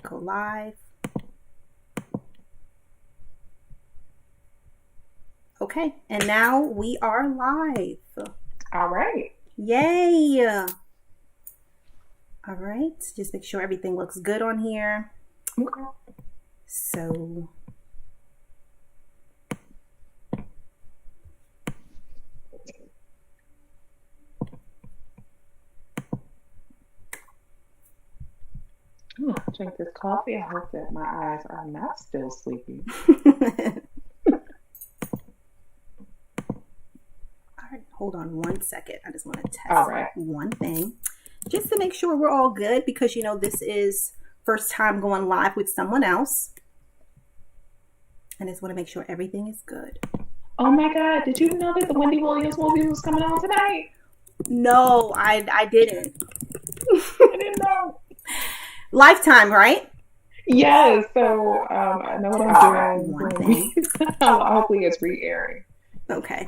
Go live. Okay, and now we are live. All right. Yay! All right, just make sure everything looks good on here. Okay. So, Drink this coffee. I hope that my eyes are not still sleepy. all right, hold on one second. I just want to test All right. one thing just to make sure we're all good because, this is first time going live with someone else. And I just want to make sure everything is good. Oh my God. Did you know that the Wendy Williams movie was coming on tonight? No, I didn't. I didn't know. Lifetime, right? Yes. So I know what I'm doing. One thing. Hopefully it's re-airing. Okay.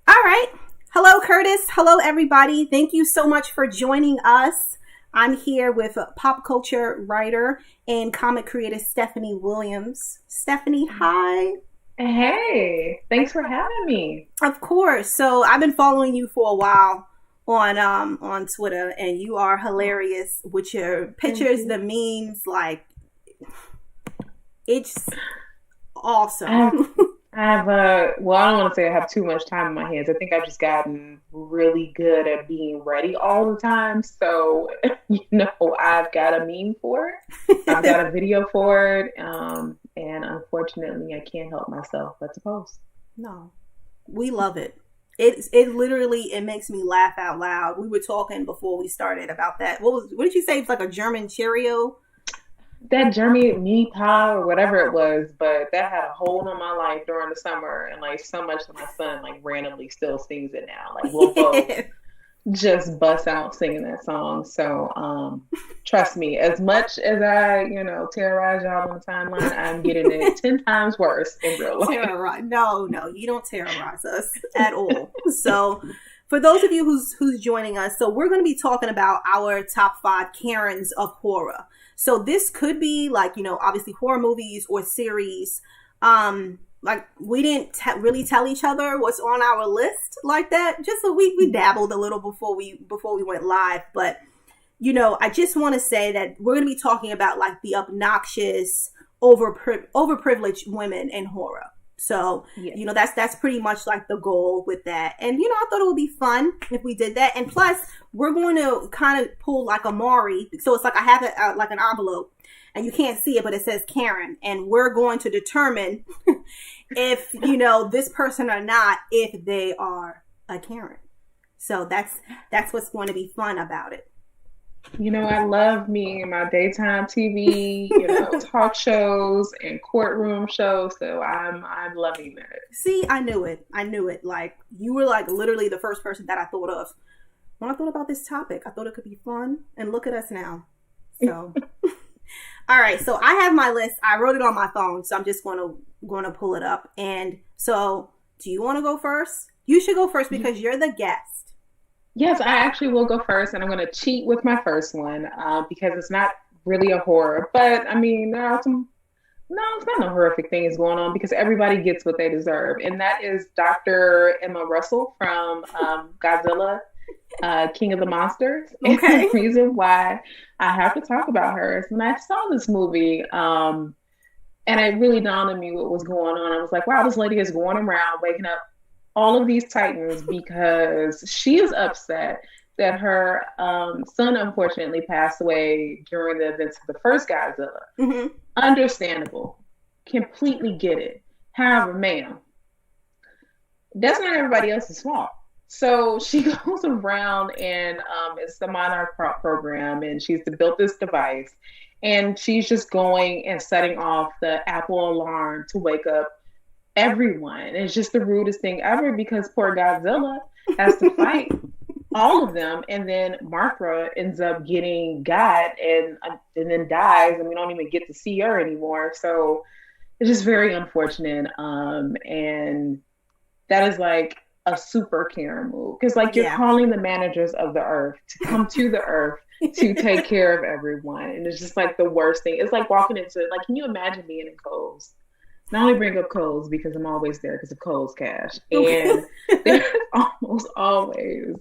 All right. Hello, Curtis. Hello, everybody. Thank you so much for joining us. I'm here with pop culture writer and comic creator Stephanie Williams. Stephanie, hi. Hey, thanks for having me. Of course. So I've been following you for a while on Twitter, and you are hilarious with your pictures, the memes. Like, it's awesome. I have I don't want to say I have too much time on my hands. I think I've just gotten really good at being ready all the time. So, I've got a meme for it. I've got a video for it. And unfortunately, I can't help myself but to post. No, we love it. It literally, it makes me laugh out loud. We were talking before we started about that. What did you say? It's like a German Cheerio? That Jeremy me pie or whatever it was, but that had a hold on my life during the summer, and like so much that my son like randomly still sings it now. Like we'll both just bust out singing that song. So trust me, as much as I terrorize y'all on the timeline, I'm getting it 10 times worse in real life. No, you don't terrorize us at all. So for those of you who's joining us, so we're going to be talking about our top 5 Karens of horror. So this could be like, obviously horror movies or series. Like we didn't really tell each other what's on our list like that. Just so we dabbled a little before we went live. But, I just want to say that we're going to be talking about like the obnoxious, overprivileged women in horror. So, yes. that's pretty much like the goal with that. And, I thought it would be fun if we did that. And plus, we're going to kind of pull like a Maury. So it's like I have it like an envelope and you can't see it, but it says Karen. And we're going to determine if, this person or not, if they are a Karen. So that's what's going to be fun about it. I love me and my daytime TV, talk shows and courtroom shows. So I'm loving that. See, I knew it. Like you were like literally the first person that I thought of when I thought about this topic. I thought it could be fun, and look at us now. So, all right. So I have my list. I wrote it on my phone, so I'm just going to pull it up. And so, do you want to go first? You should go first because you're the guest. Yes, I actually will go first, and I'm going to cheat with my first one because it's not really a horror. But I mean, it's not no horrific things going on because everybody gets what they deserve, and that is Dr. Emma Russell from Godzilla, King of the Monsters. Okay. And the reason why I have to talk about her is when I saw this movie, and it really dawned on me what was going on. I was like, wow, this lady is going around waking up all of these titans because she is upset that her son unfortunately passed away during the events of the first Godzilla. Mm-hmm. Understandable. Completely get it. However, ma'am, that's not everybody else's fault. So she goes around and it's the Monarch program, and she's built this device, and she's just going and setting off the Apple alarm to wake up everyone. It's just the rudest thing ever because poor Godzilla has to fight all of them, and then Mothra ends up getting got and then dies, and we don't even get to see her anymore. So it's just very unfortunate. And that is like a super Karen move because like you're calling the managers of the earth to come to the earth to take care of everyone. And it's just like the worst thing. It's like walking into, like, can you imagine being in Kohl's? Not only bring up Kohl's because I'm always there because of Kohl's Cash. And there's almost always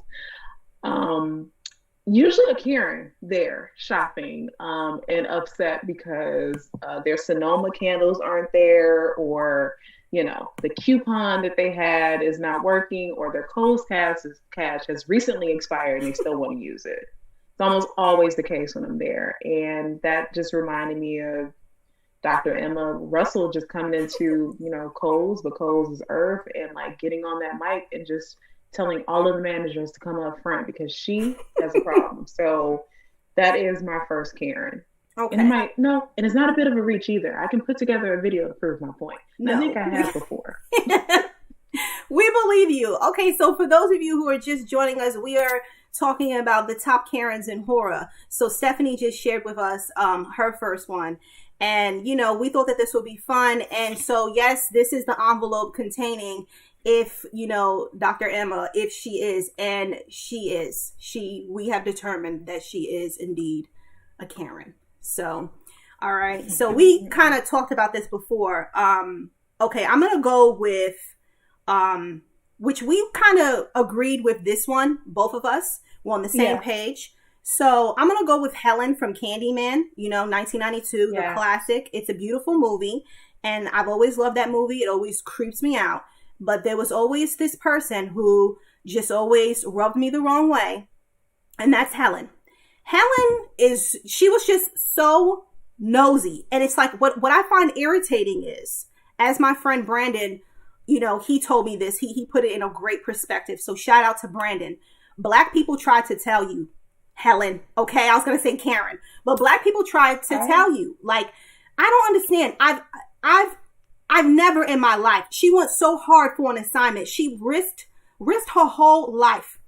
usually a Karen there shopping and upset because their Sonoma candles aren't there, or the coupon that they had is not working, or their Kohl's cash has recently expired and they still want to use it. It's almost always the case when I'm there. And that just reminded me of Dr. Emma Russell just coming into, Kohl's, but Kohl's is Earth, and like getting on that mic and just telling all of the managers to come up front because she has a problem. So that is my first Karen. Okay. And and it's not a bit of a reach either. I can put together a video to prove my point. No. I think I have before. We believe you. Okay, so for those of you who are just joining us, we are talking about the top Karens in horror. So Stephanie just shared with us her first one. And, we thought that this would be fun. And so, yes, this is the envelope containing if, Dr. Emma, if she is, and she is. We have determined that she is indeed a Karen. So, all right. So we kind of talked about this before. Okay, I'm going to go with, which we kind of agreed with this one, both of us. We're on the same page. So I'm going to go with Helen from Candyman, 1992, the classic. It's a beautiful movie, and I've always loved that movie. It always creeps me out. But there was always this person who just always rubbed me the wrong way, and that's Helen. Helen she was just so nosy. And it's like, what I find irritating is, as my friend Brandon, he told me this, he put it in a great perspective. So shout out to Brandon. Black people try to tell you, Helen, okay, I was gonna say Karen, but Black people try to tell you, like, I don't understand. I've never in my life. She went so hard for an assignment. She risked her whole life.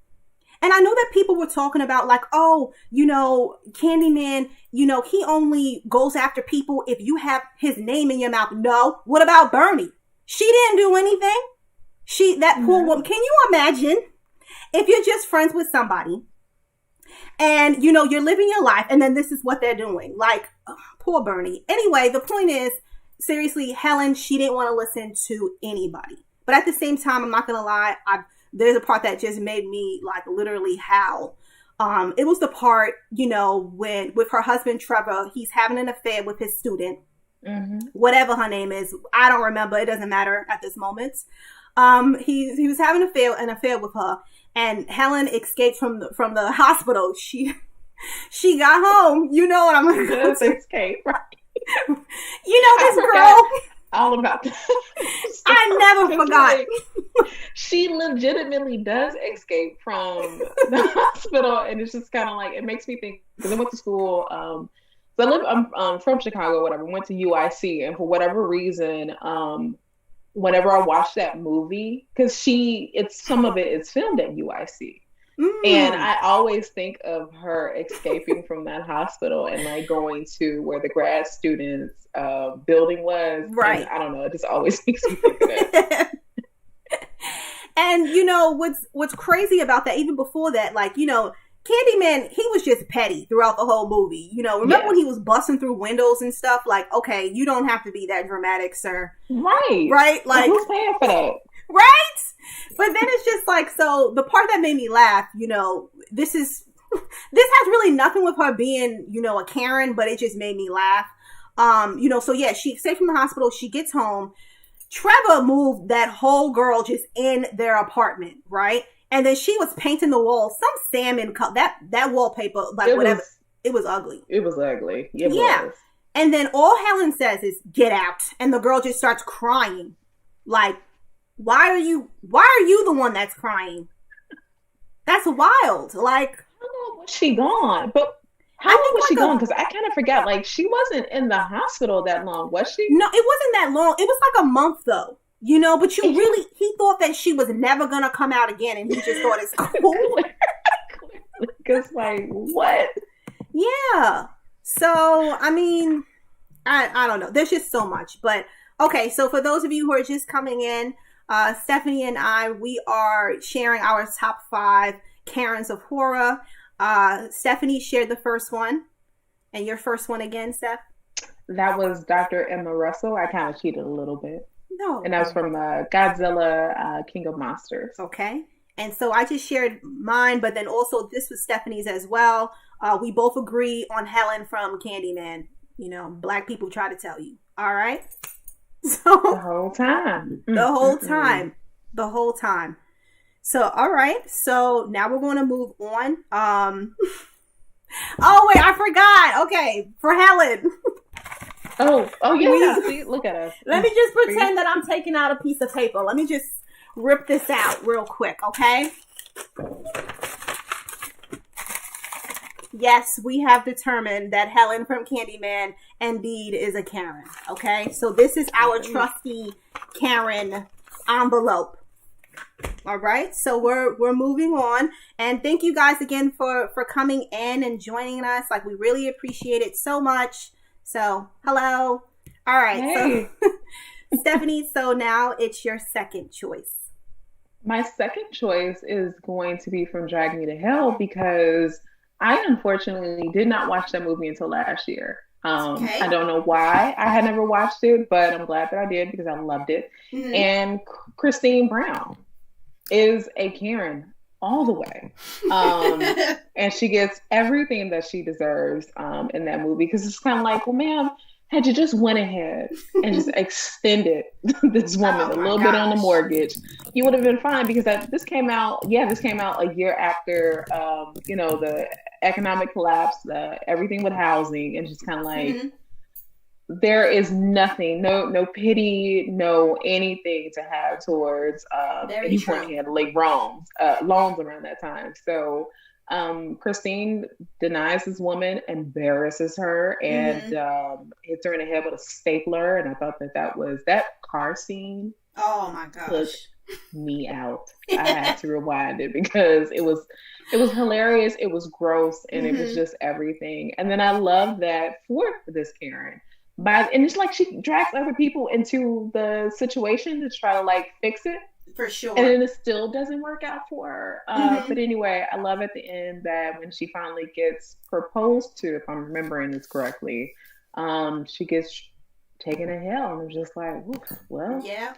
And I know that people were talking about like, oh, Candyman, he only goes after people if you have his name in your mouth. No. What about Bernie? She didn't do anything. That poor woman. Can you imagine if you're just friends with somebody and, you're living your life and then this is what they're doing? Like, poor Bernie. Anyway, the point is, seriously, Helen, she didn't want to listen to anybody. But at the same time, I'm not going to lie, there's a part that just made me like literally howl. It was the part, when with her husband, Trevor, he's having an affair with his student, whatever her name is. I don't remember. It doesn't matter at this moment. He was having an affair with her, and Helen escaped from the hospital. She got home. You know what I'm going to say? Escape, right? This girl. All about that. I never forgot. She legitimately does escape from the hospital, and it's just kind of like, it makes me think, because I went to school. So I'm from Chicago, whatever. Went to UIC, and for whatever reason, whenever I watch that movie, because some of it is filmed at UIC. And I always think of her escaping from that hospital and like going to where the grad students building was. Right. And I don't know. It just always makes me think of that. And what's crazy about that, even before that, like, Candyman, he was just petty throughout the whole movie. Remember when he was busting through windows and stuff? Like, okay, you don't have to be that dramatic, sir. Right. Right? Like, who's paying for that? Right? But then it's just like, so the part that made me laugh, this has really nothing with her being, a Karen, but it just made me laugh. So yeah, she escaped from the hospital. She gets home. Trevor moved that whole girl just in their apartment, right? And then she was painting the walls, some salmon color, that wallpaper, like whatever. It was ugly. It was ugly. It was. And then all Helen says is, get out. And the girl just starts crying. Like, why are you the one that's crying? That's wild. Like, how long was she gone? But how long was she gone? Because I kind of forgot. Like, she wasn't in the hospital that long, was she? No, it wasn't that long. It was like a month though. But he thought that she was never gonna come out again, and he just thought it's cool. Because like, what? Yeah. So I mean, I don't know. There's just so much. But okay, so for those of you who are just coming in, Stephanie and I, we are sharing our top 5 Karens of horror. Stephanie shared the first one. And your first one again, Steph? That was Dr. Emma Russell. I kind of cheated a little bit. No. And that was from Godzilla, King of Monsters. Okay. And so I just shared mine, but then also this was Stephanie's as well. We both agree on Helen from Candyman. You know, black people try to tell you. All right? So the whole time. The whole time. So, all right. So now we're going to move on. Oh, wait, I forgot. Okay, for Helen. Oh yeah. See, look at us. Let me just pretend that I'm taking out a piece of paper. Let me just rip this out real quick, okay? Yes, we have determined that Helen from Candyman indeed is a Karen, okay? So this is our trusty Karen envelope. All right, so we're moving on, and thank you guys again for coming in and joining us. Like, we really appreciate it so much. So hello. All right. Hey. So Stephanie, so now it's your second choice. My second choice is going to be from Drag Me to Hell, because I unfortunately did not watch that movie until last year. I don't know why I had never watched it, but I'm glad that I did because I loved it. Mm-hmm. And Christine Brown is a Karen all the way. And she gets everything that she deserves in that movie, because it's kind of like, well, ma'am, had you just went ahead and just extended this woman a little bit on the mortgage, you would have been fine, because this came out a year after, the economic collapse, everything with housing, and just kind of like, mm-hmm. There is nothing, no pity, no anything to have towards any point he had to lay loans around that time. So Christine denies this woman, embarrasses her, and hits her in the head with a stapler. And I thought that was that car scene. Oh my gosh. Took me out. I had to rewind it because it was hilarious. It was gross, and it was just everything. And then I love that for this Karen. And it's like she drags other people into the situation to try to like fix it. For sure. And then it still doesn't work out for her. But anyway, I love at the end that when she finally gets proposed to, if I'm remembering this correctly, she gets taken to hell. And I'm just like, well. Yeah.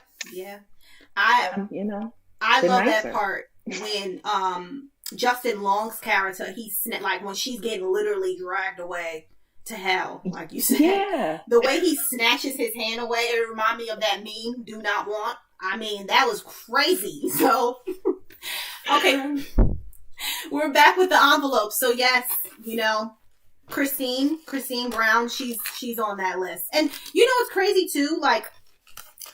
I love that part when Justin Long's character, like when she's getting literally dragged away to hell, like you said. Yeah. The way he snatches his hand away, it reminded me of that meme, "Do not want." I mean, that was crazy. So, okay, we're back with the envelope. So yes, Christine Brown, she's on that list. And it's crazy too. Like,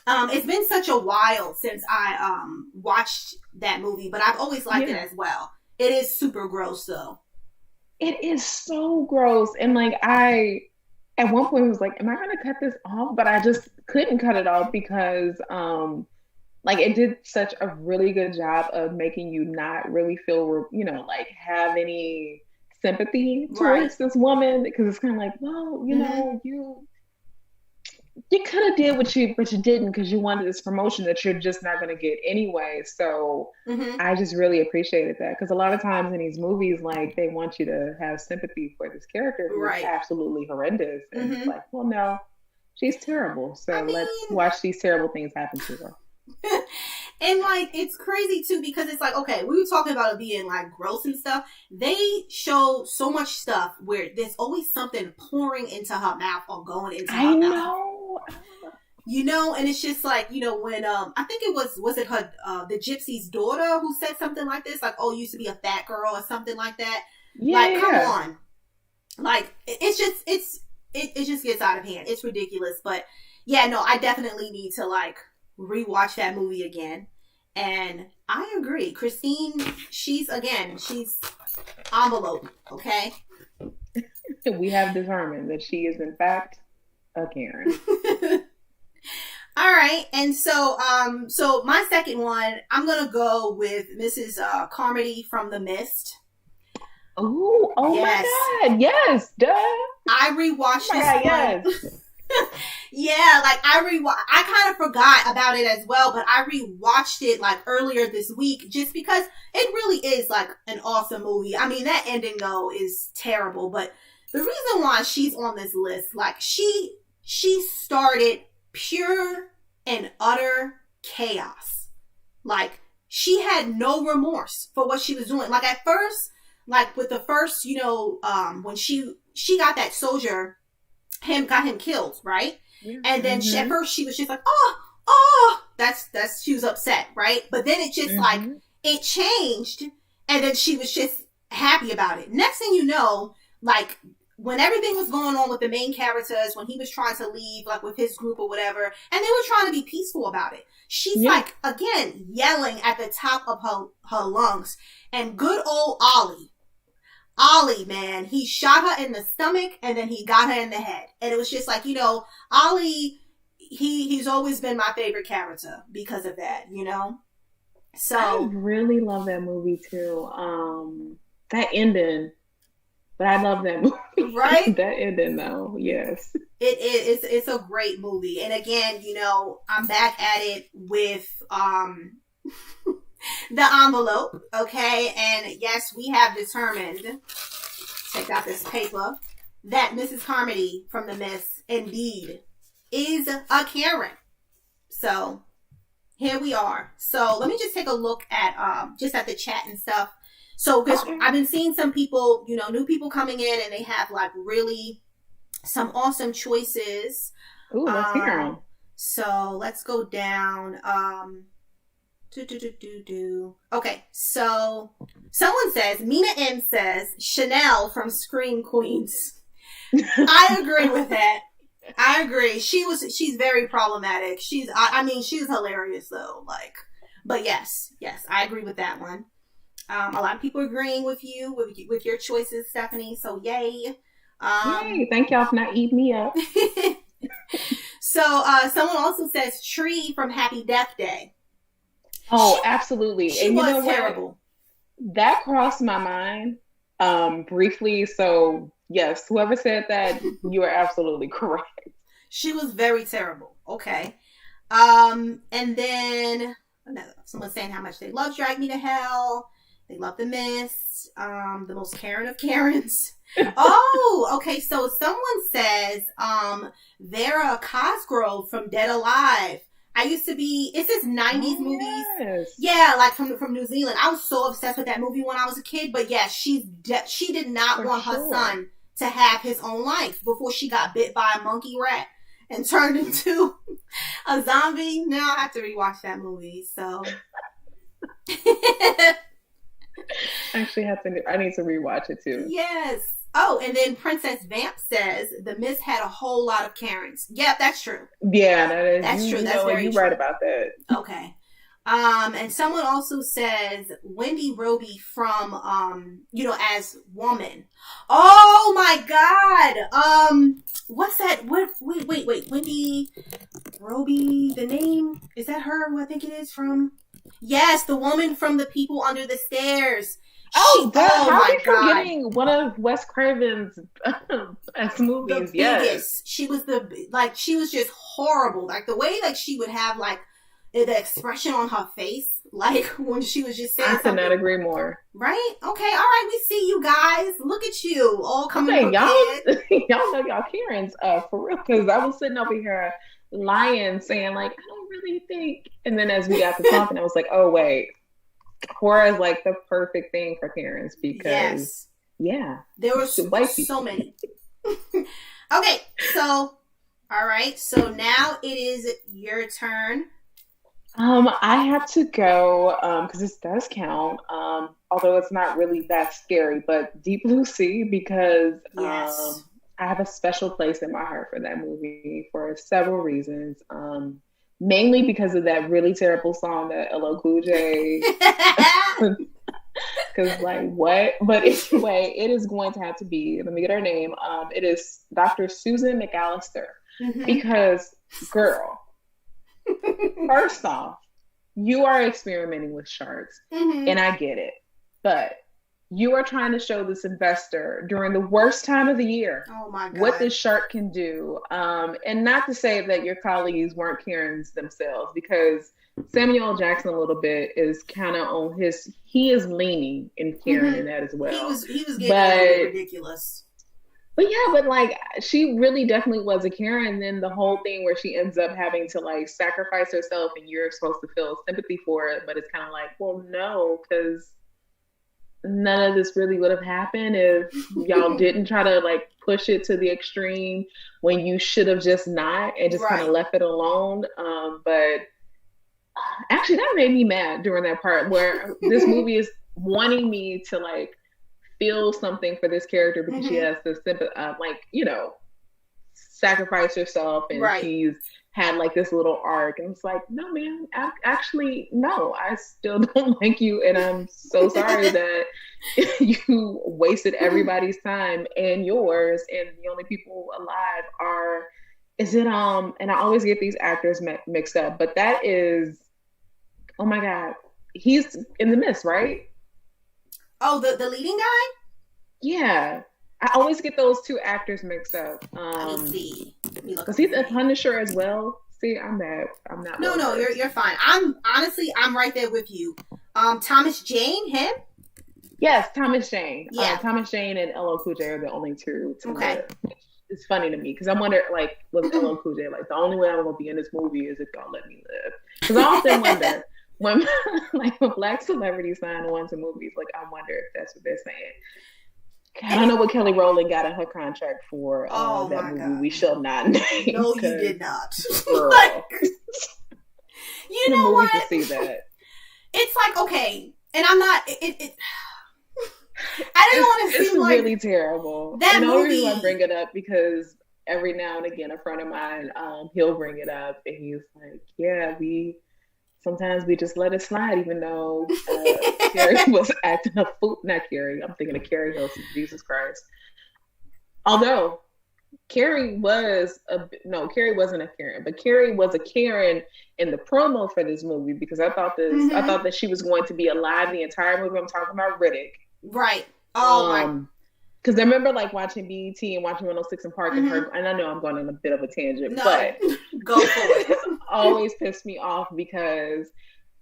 it's been such a while since I watched that movie, but I've always liked it as well. It is super gross though. It is so gross. And like I at one point was like, am I going to cut this off? But I just couldn't cut it off because it did such a really good job of making you not really feel, like have any sympathy towards this woman, because it's kind of like, well, you could have did but you didn't, because you wanted this promotion that you're just not going to get anyway. So I just really appreciated that, because a lot of times in these movies, like, they want you to have sympathy for this character who is absolutely horrendous, and it's like, well, no, she's terrible, so let's watch these terrible things happen to her. And like, it's crazy too, because it's like, okay, we were talking about it being like gross and stuff. They show so much stuff where there's always something pouring into her mouth or going into her mouth. And it's just like, when I think it was it her the gypsy's daughter who said something like this, like, oh, you used to be a fat girl or something like that. Come on. Like, it just gets out of hand. It's ridiculous. But yeah, no, I definitely need to like rewatch that movie again. And I agree, Christine, she's envelope, okay? We have determined that she is in fact a Karen. All right, and so my second one, I'm gonna go with Mrs. Carmody from The Mist. Oh yes. My God, yes, duh. I rewatched this one. Yes. Yeah, like I kind of forgot about it as well, but I rewatched it like earlier this week just because it really is like an awesome movie. I mean, that ending though is terrible, but the reason why she's on this list, like she started pure and utter chaos. Like she had no remorse for what she was doing. Like at first, like with the first, when she got that soldier, got him killed, right? And then at first she was just like, that's she was upset, right? But then it just like it changed, and then she was just happy about it. Next thing you know, like when everything was going on with the main characters, when he was trying to leave, like with his group or whatever, and they were trying to be peaceful about it, she's like again yelling at the top of her lungs. And good old Ollie, man, he shot her in the stomach and then he got her in the head. And it was just like, Ollie, he's always been my favorite character because of that, So I really love that movie too. That ending, but I love that movie. Right? That ending though, yes. It's a great movie. And again, I'm back at it with the envelope, okay? And yes, we have determined, check out this paper, that Mrs. Carmody from The Mist indeed is a Karen. So here we are. So let me just take a look at just at the chat and stuff. So because I've been seeing some people, new people coming in, and they have like really some awesome choices. Ooh, let's hear them. So let's go down. Okay, so someone says, Mina M says, Chanel from Scream Queens. I agree with that. I agree. She's very problematic. I mean, she's hilarious though. Like, but yes, I agree with that one. A lot of people agreeing with you, with your choices, Stephanie. So yay. Yay, thank y'all for not eating me up. So someone also says Tree from Happy Death Day. Oh, absolutely. She was terrible. That crossed my mind briefly. So yes, whoever said that, you are absolutely correct. She was very terrible. Okay. And then someone saying how much they love Drag Me to Hell. They love The Mist. The most Karen of Karens. Oh, okay. So someone says Vera Cosgrove from Dead Alive. I used to be, it's this 90s movies. Yes. Yeah, like from New Zealand. I was so obsessed with that movie when I was a kid. But yeah, she did not want her son to have his own life before she got bit by a monkey rat and turned into a zombie. Now I have to rewatch that movie. So actually I need to rewatch it too. Yes. Oh, and then Princess Vamp says The Mist had a whole lot of Karens. Yep, that's true. Yeah, that's true. That's very true. You're right about that. Okay. And someone also says Wendy Roby from as Woman. Oh my God. What's that? Wait. Wendy Roby, the name, is that her who I think it is from? Yes, the woman from The People Under the Stairs. How are we forgetting one of Wes Craven's best movies? Yes, she was she was just horrible. Like the way like she would have like the expression on her face, like when she was just saying something. I could not agree more. Right? Okay. All right. We see you guys. Look at you all coming. Okay, y'all know y'all Karens for real. Because I was sitting over here lying, saying like I don't really think, and then as we got to talking, I was like, oh wait. Cora is like the perfect thing for Karens because there were so many. Okay, so all right, so now it is your turn. I have to go because this does count. Although it's not really that scary, but Deep Blue Sea because I have a special place in my heart for that movie for several reasons. Mainly because of that really terrible song that LL Cool J. Because like what? But anyway, it is going to have to be. Let me get her name. It is Dr. Susan Mcallister. Mm-hmm. Because girl, first off, you are experimenting with sharks, and I get it. But you are trying to show this investor during the worst time of the year Oh my God. what this shark can do. And not to say that your colleagues weren't Karens themselves, because Samuel L. Jackson a little bit is kind of on he is leaning in Karen in that as well. He was getting a little bit ridiculous. But yeah, but like she really definitely was a Karen. And then the whole thing where she ends up having to like sacrifice herself and you're supposed to feel sympathy for it. But it's kind of like, well, no, because none of this really would have happened if y'all didn't try to like push it to the extreme when you should have just not and just kind of left it alone. But actually that made me mad during that part where this movie is wanting me to like feel something for this character because she has to like, you know, sacrifice herself and she's had like this little arc, and it's like, no man, actually no, I still don't like you, and I'm so sorry that you wasted everybody's time and yours, and the only people alive and I always get these actors mixed up, but that is, oh my God, he's in The Mist, right? Oh, the leading guy? Yeah. I always get those two actors mixed up. Let me see. Because he's a Punisher as well. See, I'm bad. I'm not. No, you're fine. I'm right there with you. Thomas Jane, him? Yes, Thomas Jane. Yeah. Thomas Jane and LL Cool J are the only two. It's funny to me because I'm wondering, like, with LL Cool J, like, the only way I'm going to be in this movie is if y'all let me live. Because I often wonder, when Black celebrities sign on to movies, like, I wonder if that's what they're saying. I don't know what Kelly Rowland got in her contract for that movie. God. We shall not name. No, you did not. You know what? To see that. It's like, okay, and I'm not. I didn't want to seem like it's really terrible. That and movie. The reason I bring it up because every now and again, a friend of mine, he'll bring it up, and he's like, "Yeah, sometimes we just let it slide, even though Carrie was acting a fool." Not Carrie. I'm thinking of Carrie Hilson. Jesus Christ. Although Carrie wasn't a Karen, but Carrie was a Karen in the promo for this movie because I thought that she was going to be alive the entire movie. I'm talking about Riddick. Right. Oh my. Because I remember like watching BET and watching 106 in Park and her, and I know I'm going on a bit of a tangent, but go for it. Always pissed me off because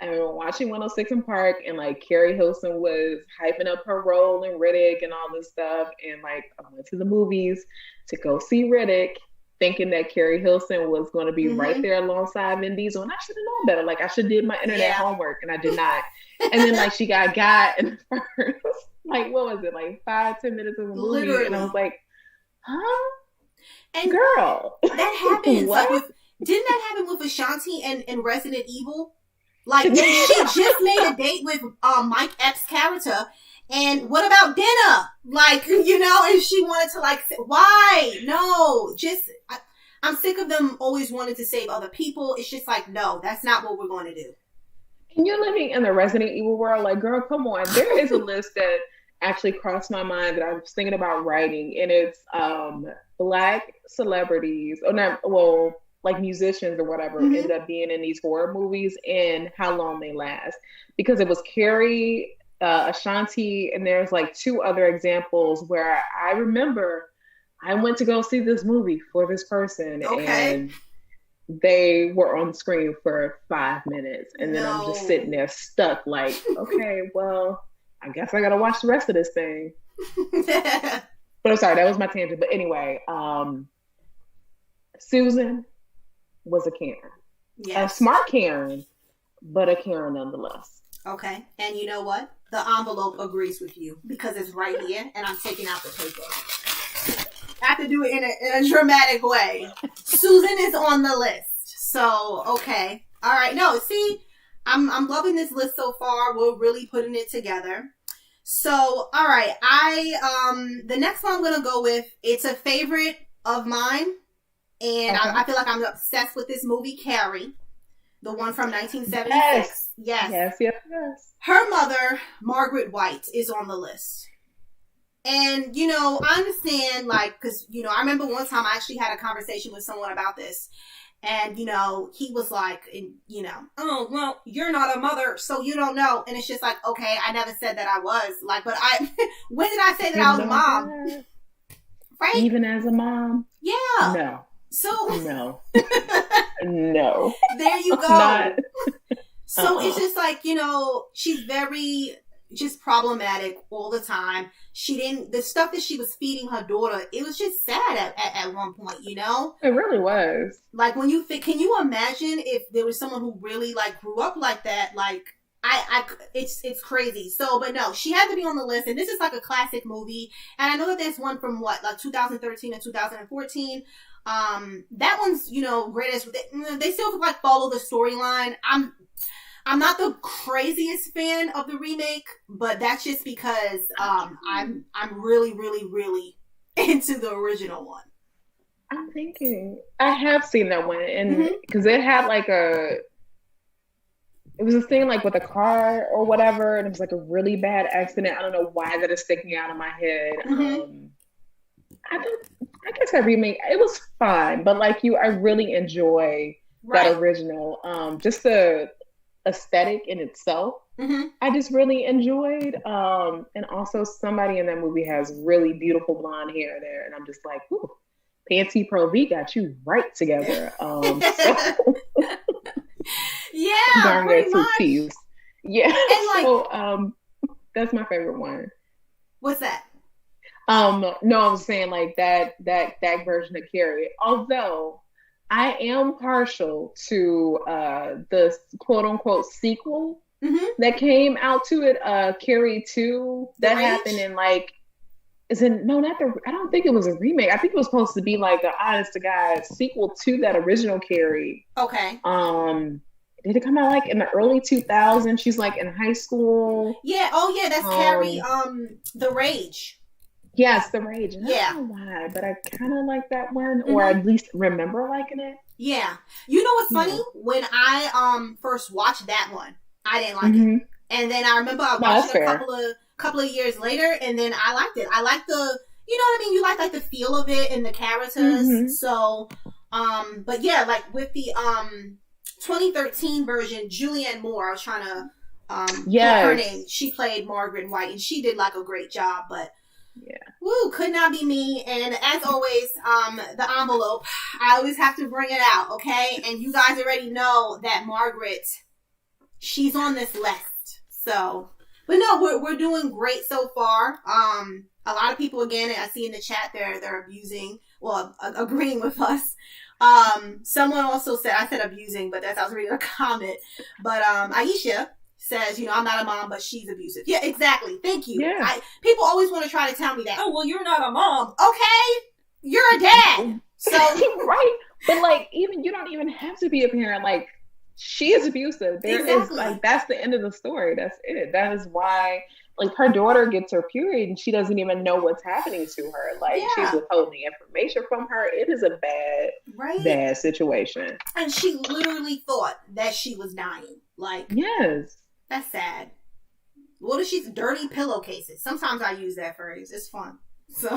I remember watching 106 in Park and like Carrie Hilson was hyping up her role in Riddick and all this stuff, and like I went to the movies to go see Riddick thinking that Carrie Hilson was going to be right there alongside Vin Diesel, and I should have known better. Like I should have did my internet homework, and I did not. And then like she got in the first like what was it, like 5-10 minutes of the movie. Literally. And I was like, huh? And girl, that happens. Like didn't that happen with Ashanti and Resident Evil? Like she just made a date with Mike Epps' character, and what about dinner? Like, you know, and she wanted to like, why? No, I'm sick of them always wanting to save other people. It's just like, no, that's not what we're going to do. And you're living in the Resident Evil world. Like, girl, come on. There is a list that actually crossed my mind that I was thinking about writing, and it's Black celebrities, like musicians or whatever, end up being in these horror movies and how long they last. Because it was Carrie, Ashanti, and there's like 2 other examples where I remember I went to go see this movie for this person, and they were on screen for 5 minutes, and then I'm just sitting there stuck like, okay, well, I guess I gotta watch the rest of this thing. But I'm sorry, that was my tangent. But anyway, Susan was a Karen. Yes. A smart Karen, but a Karen nonetheless. Okay. And you know what? The envelope agrees with you because it's right here, and I'm taking out the paper. I have to do it in a dramatic way. Susan is on the list. So, okay. All right. No, see, I'm loving this list so far. We're really putting it together. So, all right. The next one I'm going to go with, it's a favorite of mine. And I feel like I'm obsessed with this movie, Carrie. The one from 1976. Yes. Yes. Her mother, Margaret White, is on the list. And, you know, I understand, like, because, you know, I remember one time I actually had a conversation with someone about this. And, you know, he was like, you know, oh, well, you're not a mother, so you don't know. And it's just like, okay, I never said that I was. Like, but when did I say that I was a mom? Right? Even as a mom? Yeah. No. So. No. No. There you go. So it's just like, you know, she's very just problematic all the time. The stuff that she was feeding her daughter, it was just sad at one point, you know? It really was. Like, when you think, can you imagine if there was someone who really, like, grew up like that? Like, it's crazy. So, but no, she had to be on the list, and this is like a classic movie. And I know that there's one from like 2013 and 2014. That one's, you know, great as they still like follow the storyline. I'm not the craziest fan of the remake, but that's just because I'm really, really, really into the original one. I'm thinking I have seen that one, and because it had like it was a thing like with a car or whatever, and it was like a really bad accident. I don't know why that is sticking out in my head. I guess that remake, it was fun, but like you, I really enjoy that original. Just the aesthetic in itself, I just really enjoyed. And also somebody in that movie has really beautiful blonde hair there, and I'm just like, ooh, Panty Pro V got you right together. Yeah, pretty much. Yeah, and like, so that's my favorite one. What's that? No, I was saying like that version of Carrie. Although I am partial to the quote unquote sequel that came out to it, Carrie 2, that happened in like, I don't think it was a remake. I think it was supposed to be like an honest to God sequel to that original Carrie. Okay. Did it come out like in the early 2000s? She's like in high school. Yeah. Oh yeah, that's Carrie. The Rage. Yes, The Rage. And yeah. I don't know why, but I kind of like that one, or at least remember liking it. Yeah. You know what's funny? When I first watched that one, I didn't like it, and then I remember I watched it a couple of years later, and then I liked it. I like the, you know what I mean? You like the feel of it and the characters. So, but yeah, like with the 2013 version, Julianne Moore, I was trying to get her name. She played Margaret White, and she did like a great job, but woo, could not be me. And as always, the envelope, I always have to bring it out, okay? And you guys already know that Margaret, she's on this list. So, but no, we're doing great so far. A lot of people, again, I see in the chat, they're abusing, well, agreeing with us. Someone also said, I said abusing, but I was reading a comment. But Aisha says, you know, I'm not a mom, but she's abusive. Yeah, exactly. Thank you. Yeah. People always want to try to tell me that. Oh, well, you're not a mom. Okay. You're a dad. So right. But like, even you don't even have to be a parent. Like, she is abusive. There is like, that's the end of the story. That's it. That is why, like, her daughter gets her period and she doesn't even know what's happening to her. Like, she's withholding information from her. It is a bad situation. And she literally thought that she was dying. Like, yes. That's sad. What if she's dirty pillowcases? Sometimes I use that phrase. It's fun. So,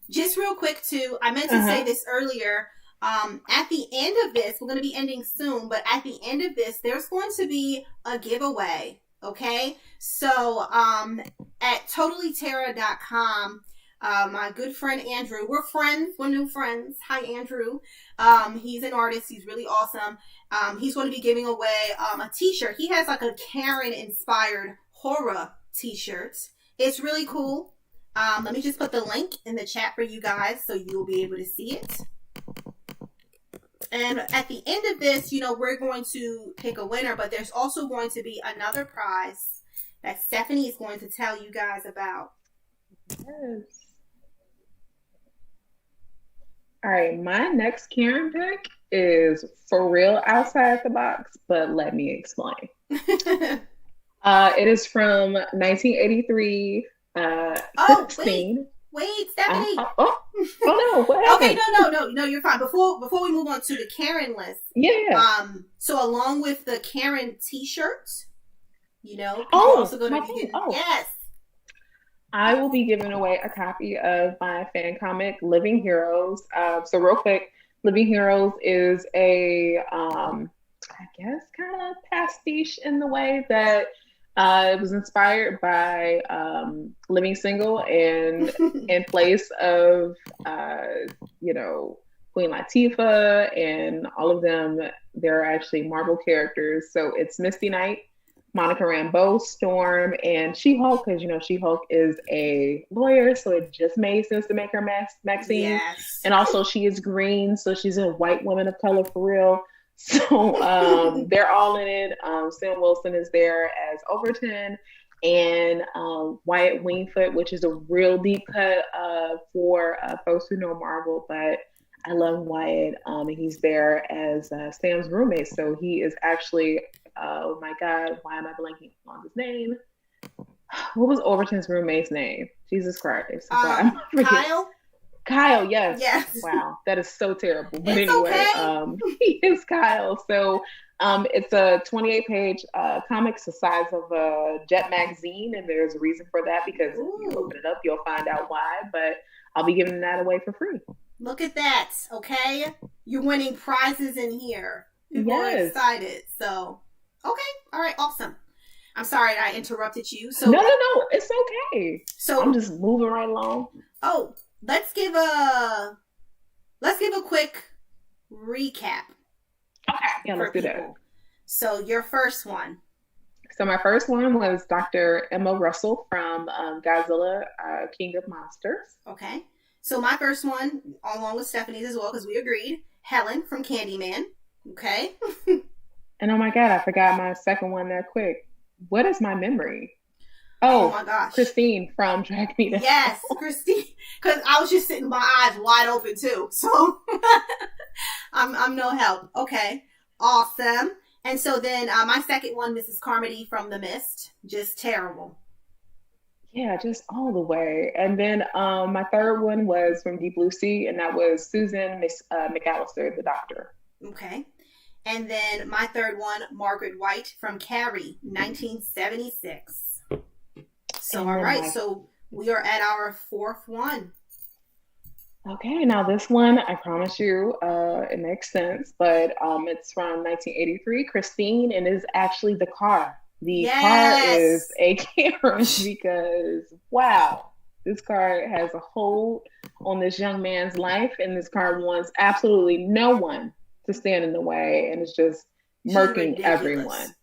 just real quick too. I meant to say this earlier. At the end of this, we're going to be ending soon, but at the end of this, there's going to be a giveaway. Okay, so at totallyterra.com. My good friend Andrew, we're friends, we're new friends. Hi Andrew. He's an artist, he's really awesome. He's going to be giving away a t-shirt. He has like a Karen inspired horror t-shirt. It's really cool. Let me just put the link in the chat for you guys so you'll be able to see it. And at the end of this, you know, we're going to pick a winner, but there's also going to be another prize that Stephanie is going to tell you guys about. Yes. All right, my next Karen pick is for real outside the box, but let me explain. It is from 1983. Wait, Stephanie. Oh no, what happened? Okay, no, you're fine. Before we move on to the Karen list. Yeah. So along with the Karen t-shirts, You know, because you're Oh, also going to my be thing. getting, Oh, yes. I will be giving away a copy of my fan comic, Living Heroes. So real quick, Living Heroes is I guess, kind of pastiche in the way that it was inspired by Living Single, and in place of, uh, you know, Queen Latifah and all of them, they're actually Marvel characters. So it's Misty Knight, Monica Rambeau, Storm, and She-Hulk, because She-Hulk is a lawyer, so it just made sense to make her Maxine. Yes. And also, she is green, so she's a white woman of color for real. So they're all in it. Sam Wilson is there as Overton, and Wyatt Wingfoot, which is a real deep cut for folks who know Marvel, but I love Wyatt, and he's there as Sam's roommate. So he is actually, oh my God, why am I blanking on his name? What was Overton's roommate's name? Jesus Christ. Kyle? Kyle, yes. Yes. Wow, that is so terrible. But it's anyway, okay. He is Kyle. So it's a 28-page comic, the size of a Jet magazine, and there's a reason for that because if you open it up, you'll find out why. But I'll be giving that away for free. Look at that, okay? You're winning prizes in here. People are excited. So, okay. All right, awesome. I'm sorry I interrupted you. So No, it's okay. So I'm just moving right along. Oh, let's give a quick recap. Okay, yeah, let's do that. So your first one. So my first one was Dr. Emma Russell from Godzilla, King of Monsters. Okay. So my first one, along with Stephanie's as well, because we agreed, Helen from Candyman. Okay. And oh my God, I forgot my second one there quick. What is my memory? Oh my gosh. Christine from Drag Me Down. Yes, Christine. Because I was just sitting with my eyes wide open too. So I'm no help. Okay. Awesome. And so then my second one, Mrs. Carmody from The Mist. Just terrible. Yeah, just all the way. And then my third one was from Deep Blue Sea, and that was Susan Mcallister, the doctor. Okay. And then my third one, Margaret White from Carrie, 1976. So, all right. So we are at our fourth one. Okay. Now this one, I promise you, it makes sense, but it's from 1983, Christine, and is actually the car. The car is a Karen because, wow, this car has a hold on this young man's life, and this car wants absolutely no one to stand in the way, and it's just murking everyone.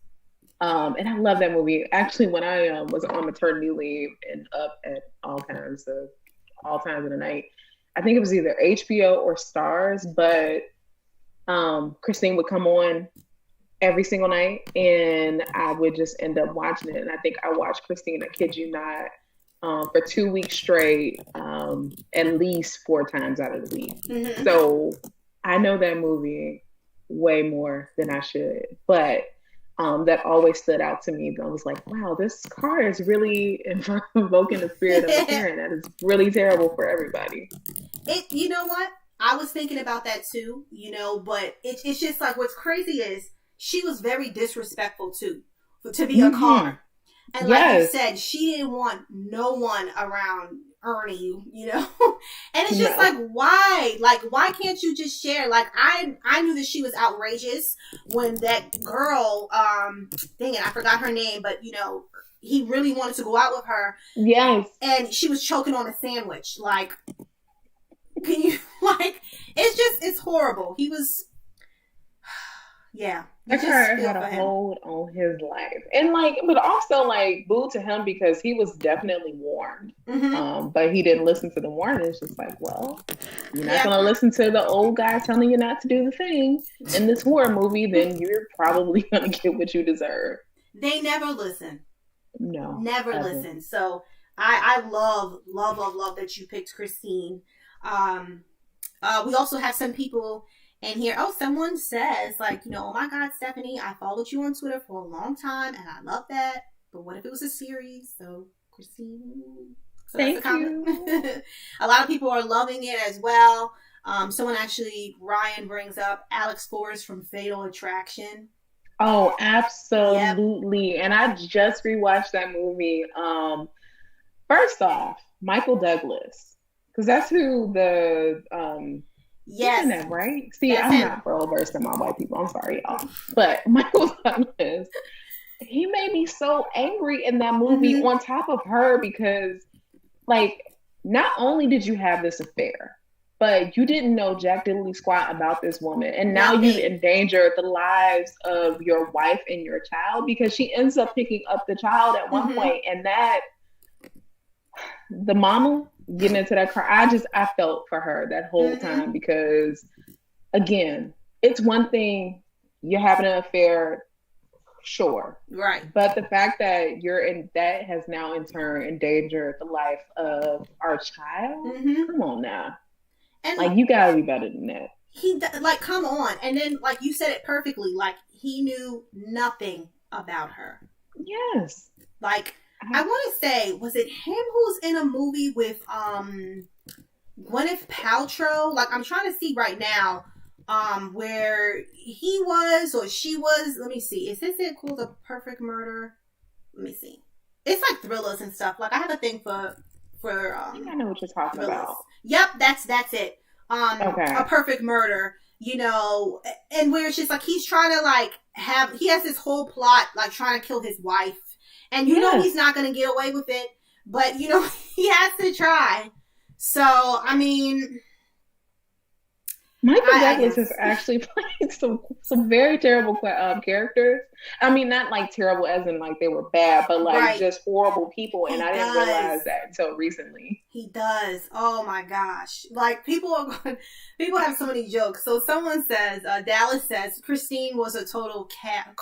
And I love that movie. Actually, when I was on maternity leave and up at all times of the night, I think it was either HBO or Stars, but Christine would come on every single night, and I would just end up watching it. And I think I watched Christine, I kid you not, for 2 weeks straight, at least 4 times out of the week. Mm-hmm. So I know that movie way more than I should, but that always stood out to me. I was like, wow, this car is really invoking the spirit of a parent. That is really terrible for everybody. You know what? I was thinking about that too, but it's just like, what's crazy is she was very disrespectful too, to be a car. And like you said, she didn't want no one around Ernie, And it's just like, why? Like, why can't you just share? Like, I knew that she was outrageous when that girl, dang it, I forgot her name, but he really wanted to go out with her. Yes. And she was choking on a sandwich. Like, can you, it's horrible. He was, yeah. That car had a hold on his life. And but also boo to him because he was definitely warned. Mm-hmm. But he didn't listen to the warning. It's just like, well, you're not going to listen to the old guy telling you not to do the thing in this horror movie, then you're probably going to get what you deserve. They never listen. No. Never listen. So I love that you picked Christine. We also have some people in here. Oh, someone says oh my God, Stephanie, I followed you on Twitter for a long time and I love that. But what if it was a series? So Christine, thank you. A lot of people are loving it as well. Ryan brings up Alex Forrest from Fatal Attraction. Oh, Yep. absolutely. And I just rewatched that movie. First off, Michael Douglas, because that's who the he's in Yes, that, right? See, that's I'm him. not well versed in my white people. I'm sorry, y'all. But Michael Douglas, he made me so angry in that movie Mm-hmm. on top of her because, like, not only did you have this affair, but you didn't know Jack Diddley squat about this woman, and now you've Nothing. endangered the lives of your wife and your child because she ends up picking up the child at one Mm-hmm. point, and that the mama getting into that car, I felt for her that whole Mm-hmm. time because again, it's one thing you're having an affair, sure. Right. But the fact that you're in that has now in turn endangered the life of our child. Mm-hmm. Come on now. And Like you gotta be better than that. like, come on. And then, like, you said it perfectly. Like, he knew nothing about her. Yes. Like, I want to say, was it him who's in a movie with Gwyneth Paltrow? Like, I'm trying to see right now where he was or she was. Let me see. Is this it called A Perfect Murder? Let me see. It's like thrillers and stuff. Like, I have a thing for I think I know what you're talking thrillers. about. Yep, that's it. A Okay. Perfect Murder. You know, and where it's just like he's trying to like he has this whole plot like trying to kill his wife, and you know he's Yes. not going to get away with it, but you know he has to try. So I mean, Michael I Douglas has guess. actually played some very terrible characters. I mean, not like terrible as in like they were bad, but like Right. just horrible people. And He I didn't realize does. that until recently. He does. Oh my gosh. Like people have so many jokes. So someone says, Dallas says, Christine was a total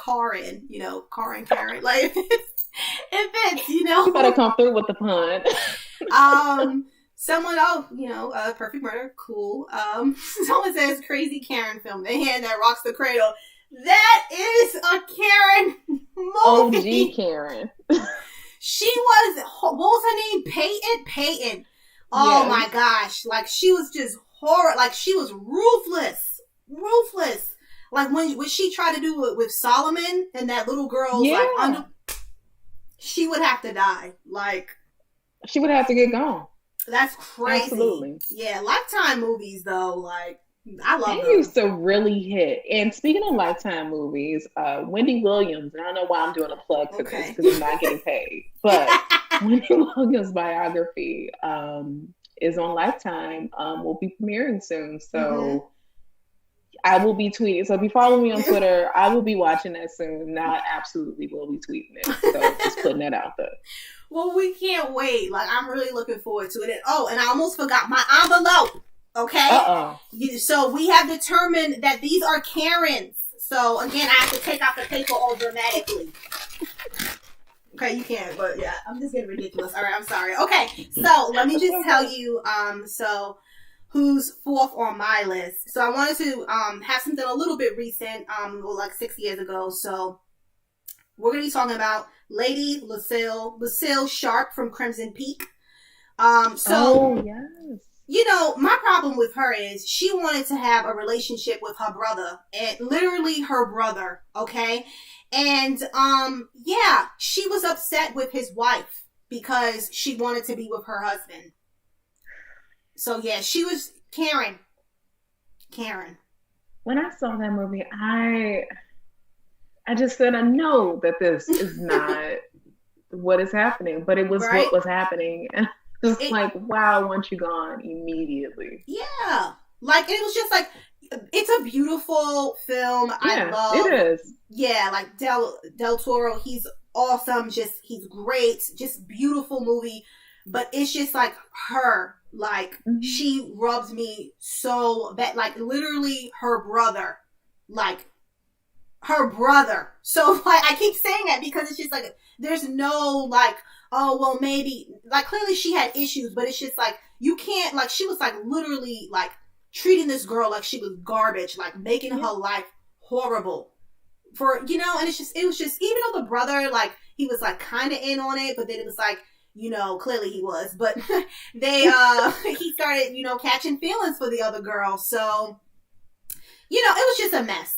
Karen, you know, Karen. Like, it fits, you You better know? come through with the pun. Someone, oh, you know, Perfect Murder, cool. Someone says, crazy Karen film, The Hand That Rocks the Cradle. That is a Karen OG movie. Karen. She was, what was her name? Peyton. Oh my Yes. gosh. Like, she was just horror. Like, she was ruthless. Like, when she tried to do it with Solomon and that little girl's, like, Yeah. she would have to die. Like, She would have to get gone. that's crazy. Absolutely. Yeah, Lifetime movies, though, like, I They love used them. to really hit. And speaking of Lifetime movies, Wendy Williams, and I don't know why I'm doing a plug for this Okay. because I'm not getting paid, but Wendy Williams' biography is on Lifetime. Will be premiering soon. So I will be tweeting. So if you follow me on Twitter, I will be watching that soon. Now I absolutely will be tweeting it. So just putting that out there. Well, we can't wait. Like, I'm really looking forward to it. And, oh, and I almost forgot my envelope. Okay? Uh-oh. So we have determined that these are Karens. So, again, I have to take out the paper all dramatically. Okay, you can't, but yeah, I'm just getting ridiculous. All right, I'm sorry. Okay, so let me just tell you, so who's fourth on my list. So I wanted to have something a little bit recent, like 6 years ago. So we're gonna be talking about Lady Lucille Sharp from Crimson Peak. Oh, yes. You know, my problem with her is she wanted to have a relationship with her brother, and literally her brother, okay? And yeah, she was upset with his wife because she wanted to be with her husband. So yeah, she was Karen. When I saw that movie, I just said I know that this is not what is happening, but it was Right? what was happening. And just It, like, wow, I want you gone immediately. yeah. Like, it was just like, it's a beautiful film. I Yeah, love, it is. yeah, like Del Toro, he's awesome. Just, he's great. Just beautiful movie. But it's just like her, like, Mhm. she rubs me so bad. Like, literally like, her brother. So, like, I keep saying that because it's just like, there's no, like, oh, well, maybe, like, clearly she had issues, but it's just like, you can't, like, she was like literally like treating this girl like she was garbage, like making Yeah. her life horrible for, you know, and it was just, even though the brother, like, he was like kind of in on it, but then it was like, you know, clearly he was, but he started, you know, catching feelings for the other girl. So, you know, it was just a mess.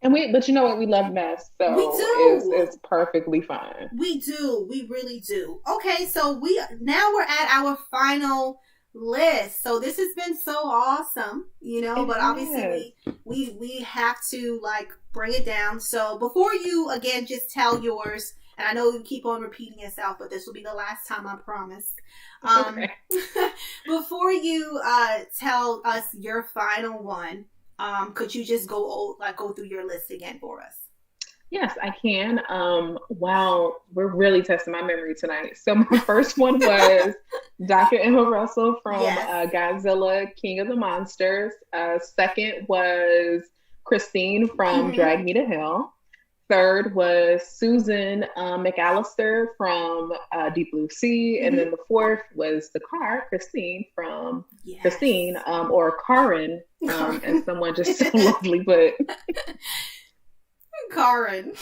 But you know what? We love mess, so we do. It's perfectly fine. We do. We really do. Okay, so we're at our final list. So this has been so awesome, but obviously we have to like bring it down. So before you again just tell yours, and I know you keep on repeating yourself, but this will be the last time, I promise. Okay. Before you tell us your final one, could you just go through your list again for us? Yes, I can. Wow, we're really testing my memory tonight. So my first one was Dr. Emma Russell from Godzilla, King of the Monsters. Second was Christine from Drag Me to Hell. Third was Susan Mcallister from Deep Blue Sea. And then the fourth was the car, Christine from Christine, or Karin, as someone just so lovely put. Karin.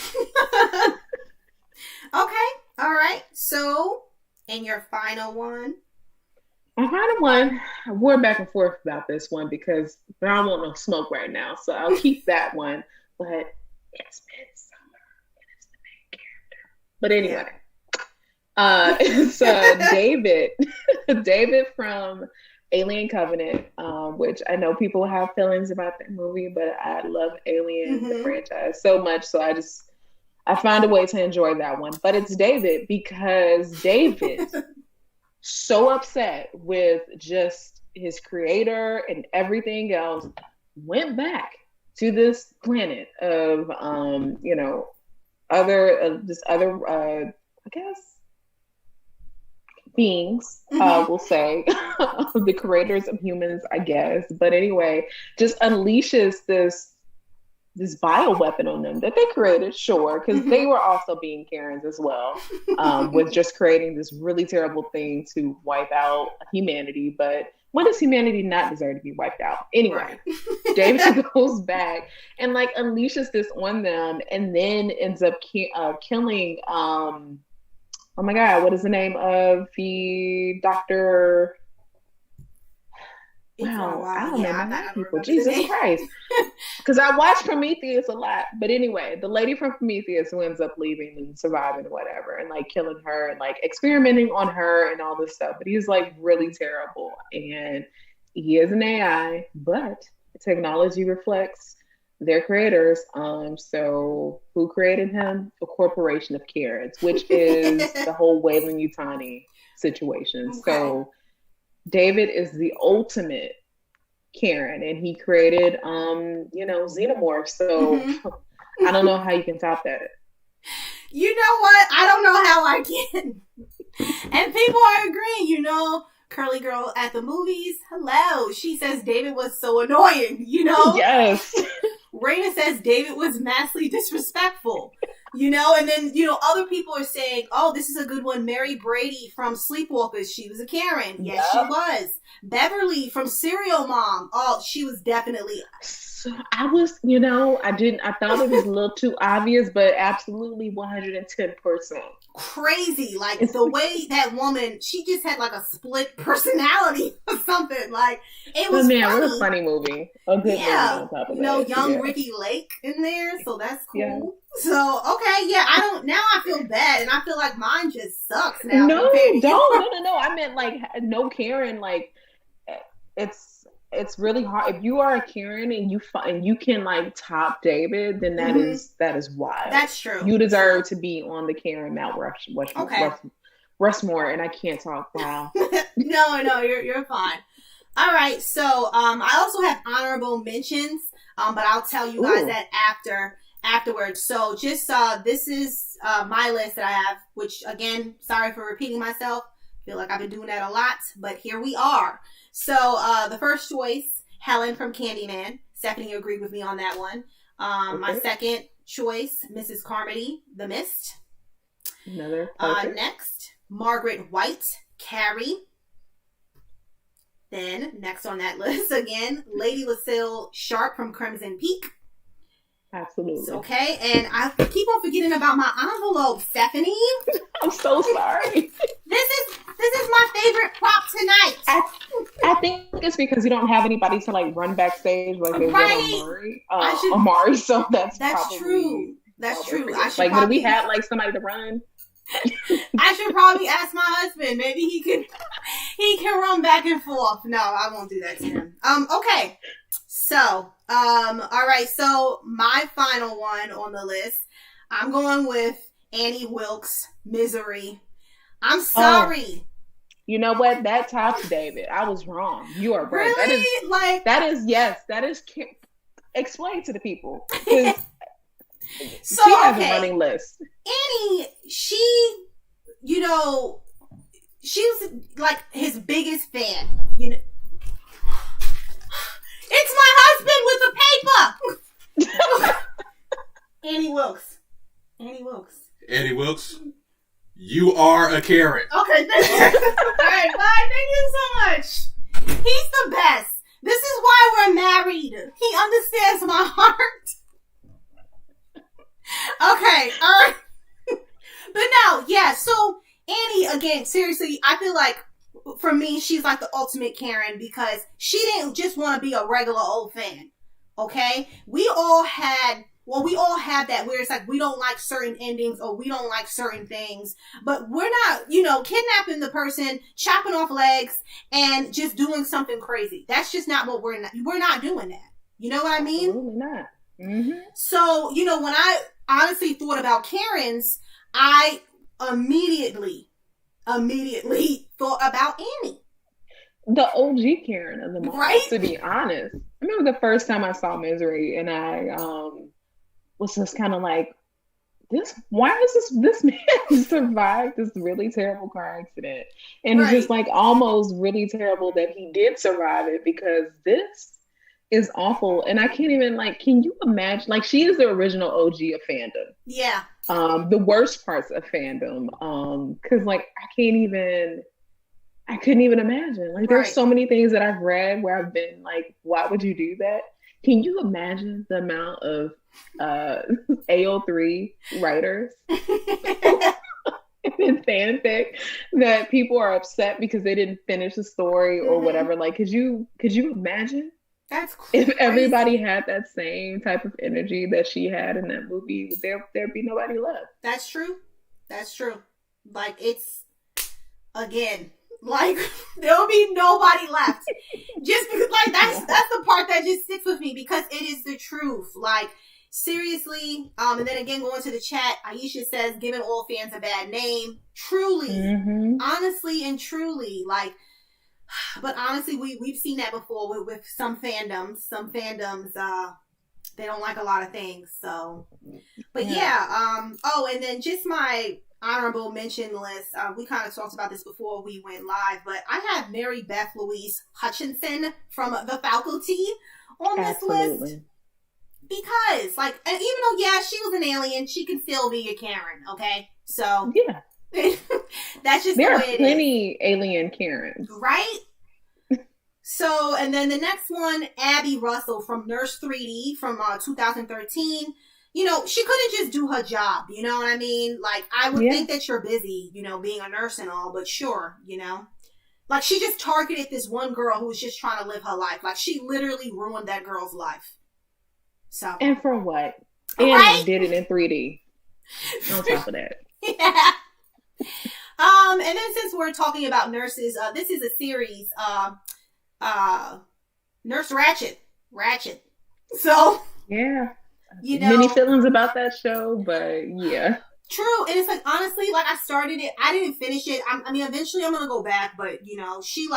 Okay. All right. So, and your final one? My final one, we're back and forth about this one because I don't want no smoke right now. So I'll keep that one. But it's Midsummer and it's the main character. But anyway, it's David from Alien Covenant, which I know people have feelings about that movie, but I love Alien, the franchise, so much. So I find a way to enjoy that one. But it's David because David so upset with just his creator and everything else, went back to this planet of other I guess beings, we'll say, the creators of humans, I guess. But anyway, just unleashes this bioweapon on them that they created, sure, because they were also being Karens as well, with just creating this really terrible thing to wipe out humanity. But when does humanity not deserve to be wiped out? Anyway, David goes back and like unleashes this on them, and then ends up killing. Oh my God, what is the name of the doctor? Wow, I don't know my people. Jesus Christ. Because I watch Prometheus a lot. But anyway, the lady from Prometheus who ends up leaving and surviving or whatever, and like killing her and like experimenting on her and all this stuff. But he's like really terrible. And he is an AI, but technology reflects their creators. So who created him? A corporation of Karens, which is the whole Weyland-Yutani situation. Okay. So David is the ultimate Karen, and he created xenomorphs. So I don't know how you can top that. You know what? I don't know how I can. And people are agreeing, Curly Girl at the movies. Hello. She says David was so annoying, Yes. Raina says David was massively disrespectful, and then, other people are saying, oh, this is a good one. Mary Brady from Sleepwalkers. She was a Karen. Yes, she was. Beverly from Serial Mom. Oh, she was definitely. So I was, I thought it was a little too obvious, but absolutely 110%. Crazy. Like the way that woman, she just had like a split personality or something. Like it was funny. What a funny movie. A good movie on top of that. Young Ricky Lake in there. So that's cool. Yeah. So, okay. Yeah. I feel bad. And I feel like mine just sucks now. No. I meant like no Karen. Like it's really hard. If you are a Karen and you can like top David, then that is wild. That's true. You deserve to be on the Karen Mount Rushmore, and I can't talk. Wow. No, you're fine. All right, so I also have honorable mentions, but I'll tell you guys that afterwards. So just this is my list that I have, which again, sorry for repeating myself. I feel like I've been doing that a lot, but here we are. So the first choice, Helen from Candyman. Stephanie agreed with me on that one. My second choice, Mrs. Carmody, The Mist. Another. Next, Margaret White, Carrie. Then next on that list again, Lady Lucille Sharp from Crimson Peak. Absolutely. Okay, and I keep on forgetting about my envelope, Stephanie. I'm so sorry. This is my favorite prop tonight. I think it's because you don't have anybody to like run backstage like they right. did on Amari. So that's true. That's true. I should like, probably, we had like somebody to run. I should probably ask my husband. Maybe he can run back and forth. No, I won't do that to him. Okay. So, all right. So my final one on the list, I'm going with Annie Wilkes, Misery. I'm sorry. You know what? That tops David. I was wrong. You are right. Really? That is. Explain to the people. So, she has a running list. Annie, she was like his biggest fan. You know, it's my husband with the paper. Annie Wilkes. Annie Wilkes, you are a Karen. Okay, thank you. All right, bye. Thank you so much. He's the best. This is why we're married. He understands my heart. Okay, all right. But no, yeah, so Annie, again, seriously, I feel like for me, she's like the ultimate Karen because she didn't just want to be a regular old fan. Okay? We all have that where it's like we don't like certain endings or we don't like certain things, but we're not, kidnapping the person, chopping off legs, and just doing something crazy. That's just not what we're not doing that. You know what I mean? Absolutely not. Mm-hmm. So, when I honestly thought about Karens, I immediately thought about Annie. The OG Karen of the moment, right? To be honest. I remember the first time I saw Misery and I was just kind of like, why is this man survived this really terrible car accident? And It's just like almost really terrible that he did survive it because this is awful. And I can't even can you imagine, she is the original OG of fandom. Yeah. The worst parts of fandom. Cause I couldn't even imagine. There's so many things that I've read where I've been like, why would you do that? Can you imagine the amount of AO3 writers in fanfic that people are upset because they didn't finish the story or whatever? Could you imagine? That's crazy. If everybody had that same type of energy that she had in that movie, there'd be nobody left. That's true. It's again. There'll be nobody left. Just because, that's the part that just sits with me because it is the truth. Seriously. And then again, going to the chat, Aisha says, giving all fans a bad name. Truly. Mm-hmm. Honestly and truly. But honestly, we've seen that before with some fandoms. Some fandoms, they don't like a lot of things. So, but yeah. And then just my honorable mention list. We kind of talked about this before we went live, but I have Mary Beth Louise Hutchinson from The Faculty on this list because, and even though she was an alien, she can still be a Karen. Okay, so yeah, that's just there the way are plenty alien Karens, right? So, and then the next one, Abby Russell from Nurse 3D from 2013. She couldn't just do her job. You know what I mean? I would think that you're busy, being a nurse and all, but sure, she just targeted this one girl who was just trying to live her life. She literally ruined that girl's life. So. And for what? And did it in 3D. On top of that. Yeah. And then since we're talking about nurses, this is a series, Nurse Ratched. So. Yeah. Many feelings about that show, but yeah. True. And it's honestly, I started it. I didn't finish it. Eventually I'm going to go back, but she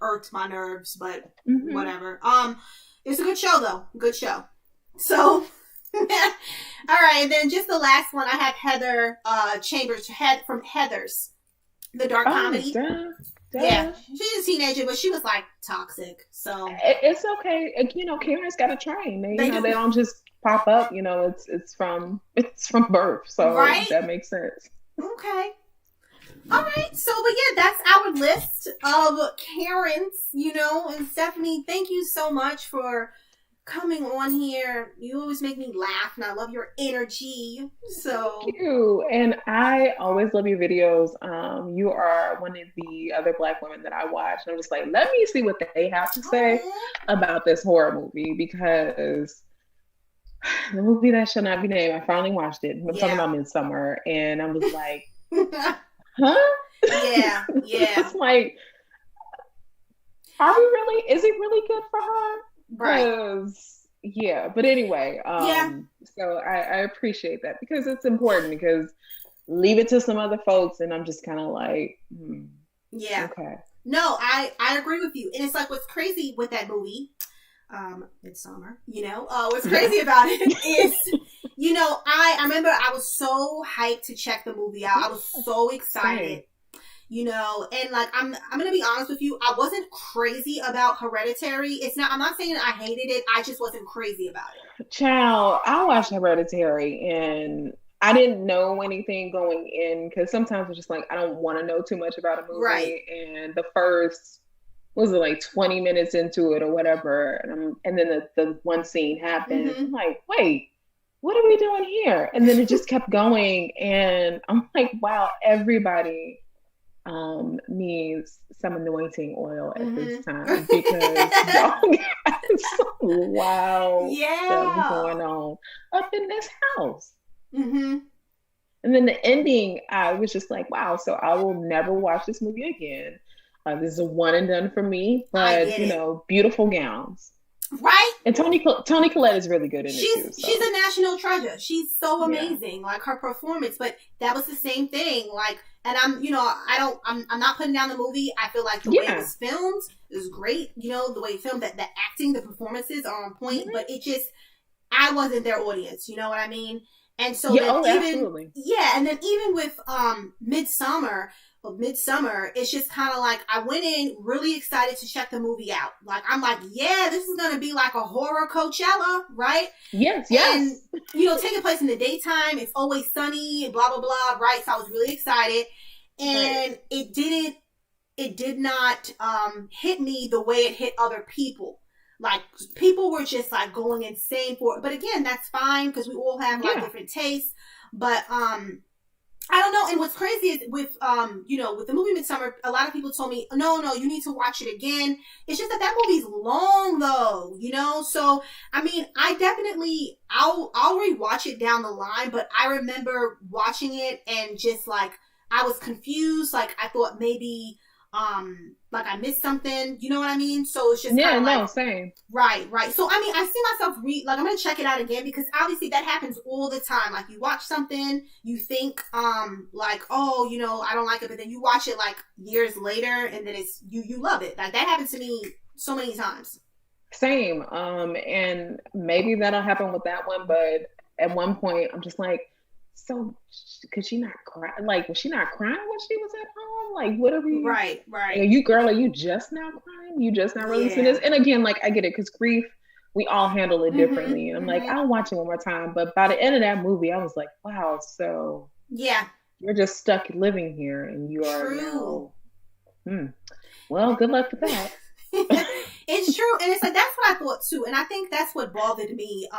irked my nerves, but whatever. It's a good show though. Good show. So, all right. And then just the last one, I have Heather Chambers from Heathers, the dark comedy. Duh. Yeah, she's a teenager, but she was toxic. So it's okay. Karen's got to train. They don't just pop up. It's from birth. So that makes sense. Okay. All right. So, but yeah, that's our list of Karens. And Stephanie, thank you so much for coming on here. You always make me laugh, and I love your energy. So Thank you. And I always love your videos. You are one of the other Black women that I watch. And I'm just like, let me see what they have to say about this horror movie, because the movie that shall not be named, I finally watched it. I'm talking about Midsommar, and I was like, huh? Yeah. It's like, are we really? Is it really good for her? Right. Yeah. But anyway, so I appreciate that, because it's important, because leave it to some other folks, and I'm just kind of like, yeah. Okay. No, I agree with you. And it's like, what's crazy with that movie, Midsommar, what's crazy about it is, I remember I was so hyped to check the movie out. I was so excited. And like, I'm going to be honest with you. I wasn't crazy about Hereditary. I'm not saying I hated it. I just wasn't crazy about it. Child, I watched Hereditary, and I didn't know anything going in, because sometimes it's just like, I don't want to know too much about a movie. Right. And the first, was it like 20 minutes into it or whatever, and then the one scene happened. Mm-hmm. I'm like, wait, what are we doing here? And then it just kept going, and I'm like, wow, everybody needs some anointing oil at this time, because y'all got some wild stuff going on up in this house. Mm-hmm. And then the ending, I was just like, wow, so I will never watch this movie again. This is a one and done for me, but beautiful gowns. Right? And Toni Collette is really good in it too. So. She's a national treasure. She's so amazing, like her performance. But that was the same thing. Like, and I'm not putting down the movie. I feel like the way it was filmed is great. The way it filmed, that the acting, the performances are on point. Mm-hmm. But it just, I wasn't their audience. You know what I mean? And so absolutely. And then even with Midsommar, it's just kind of like, I went in really excited to check the movie out. Like, I'm like, this is going to be like a horror Coachella, right? Yes. And, taking place in the daytime, it's always sunny, blah, blah, blah, right? So I was really excited. And it did not hit me the way it hit other people. Like, people were just like going insane for it. But again, that's fine, because we all have like different tastes. But, I don't know. And what's crazy is with the movie Midsommar, a lot of people told me, no, you need to watch it again. It's just that movie's long though, So, I mean, I definitely, I'll rewatch it down the line, but I remember watching it and just like, I was confused. Like, I thought maybe, like I missed something, you know what I mean? So it's just same. Right. So I mean, I see myself I'm gonna check it out again, because obviously that happens all the time. Like, you watch something, you think like, oh, I don't like it, but then you watch it like years later, and then it's you love it. Like, that happened to me so many times. Same. And maybe that'll happen with that one, but at one point I'm just like, so could she not cry? Like, was she not crying when she was at home? Like, what are we? Right. Are you just now crying? You just now releasing this? And again, like, I get it, because grief, we all handle it differently. And I'm like, I'll watch it one more time. But by the end of that movie, I was like, wow, so you're just stuck living here, and you are now. Well, good luck with that. It's true. And it's like, that's what I thought too. And I think that's what bothered me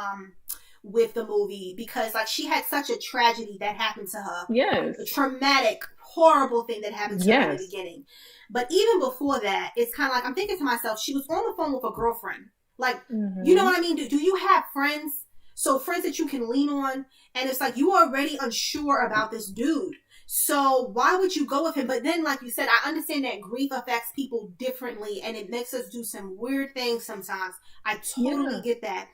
with the movie, because like, she had such a tragedy that happened to her. Yes. A traumatic, horrible thing that happened to her in the beginning. But even before that, it's kind of like, I'm thinking to myself, she was on the phone with a girlfriend. Like, you know what I mean? Do you have friends? So friends that you can lean on, and it's like, you are already unsure about this dude. So why would you go with him? But then, like you said, I understand that grief affects people differently, and it makes us do some weird things sometimes. I totally get that.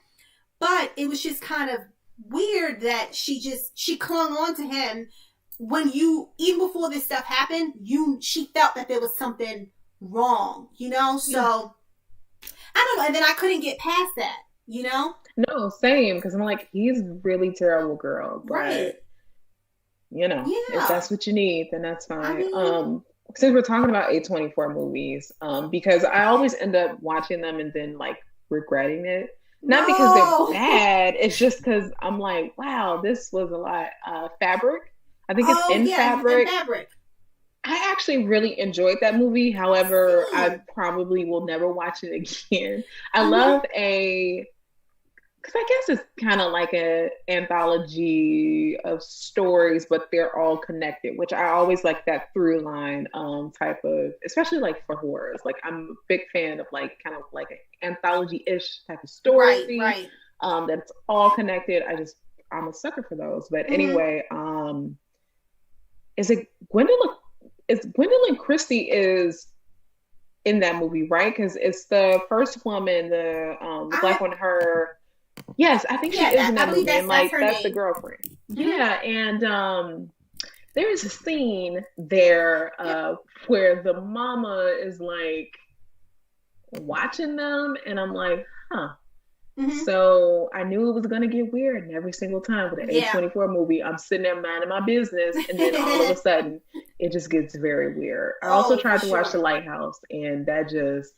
But it was just kind of weird that she clung on to him when even before this stuff happened, she felt that there was something wrong, So I don't know. And then I couldn't get past that, No, same. Because I'm like, he's really terrible, girl. But, right. If that's what you need, then that's fine. I mean, since we're talking about A24 movies, because I always end up watching them and then like regretting it. Not because they're bad. It's just because I'm like, wow, this was a lot. Fabric. I think it's in Fabric. I actually really enjoyed that movie. However, I probably will never watch it again. I love a because I guess it's kind of like an anthology of stories, but they're all connected, which I always like that through line type of, especially like for horrors. Like I'm a big fan of like kind of like an anthology-ish type of story. Right. That's all connected. I'm a sucker for those. But anyway, is it Gwendolyn? Is Gwendolyn Christie is in that movie, right? Because it's the first woman, the black one, her. Yes, I think she is in that movie, and like that's the girlfriend. Yeah, and there's a scene there where the mama is like watching them, and I'm like, huh. So I knew it was gonna get weird, and every single time with an A24 movie, I'm sitting there minding my business, and then all of a sudden, it just gets very weird. I also tried to watch The Lighthouse, and that just